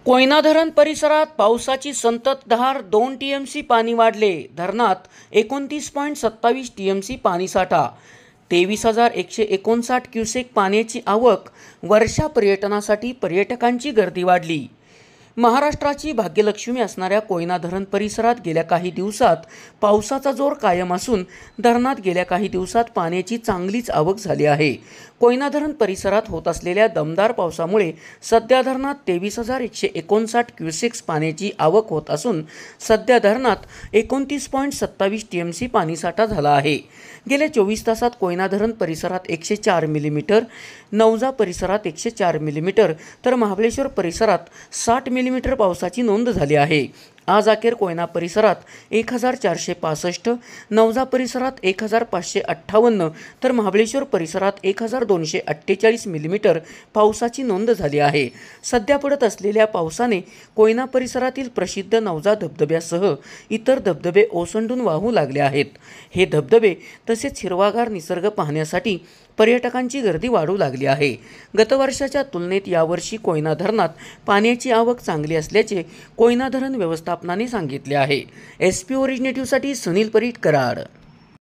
कोयना धरण परिसरात पावसाची संततधार 2 टीएमसी पाणी वाढले। धरणात 29.27 टीएमसी पाणीसाठा, 23,159 क्युसेक पाण्याची आवक। वर्षा पर्यटनासाठी पर्यटकांची गर्दी वाढली। महाराष्ट्राची भाग्यलक्ष्मी असणाऱ्या कोयना धरण परिसरात गेल्या काही दिवसात पावसाचा जोर कायम असून धरणात गेल्या काही दिवसात पाण्याची चांगलीच आवक झाली आहे। कोयना धरण परिसरात होत असलेल्या दमदार पावसामुळे सध्या धरणात 23,159 क्युसेक्स पाण्याची आवक होत असून सध्या धरणात 29.27 टीएमसी पाणीसाठा झाला आहे। गेल्या 24 तासात कोयना धरण परिसरात 104 मिलीमीटर, नवजा परिसरात 104 मिलीमीटर तर महाबळेश्वर परिसरात 60 मिलीमीटर पावसाची नोंद झाली आहे। आज अखेर कोयना परिसरात 1,465, नवजा परिसरात 1,558 तर महाबळेश्वर परिसरात 1,248 मिलीमीटर पावसाची नोंद झाली आहे। सध्या पडत असलेल्या पावसाने कोयना परिसरातील प्रसिद्ध नवजा धबधब्यासह इतर धबधबे ओसंडून वाहू लागले आहेत। हे धबधबे तसेच हिरवागार निसर्ग पाहण्यासाठी पर्यटकांची गर्दी वाढू लागली आहे। गत वर्षाच्या तुलनेत यावर्षी कोयना धरणात पाण्याची आवक चांगली असल्याचे कोयना धरण व्यवस्थापनाने सांगितले आहे। SP ओरिजिनेटिव्हसाठी सुनील परीट, कराड।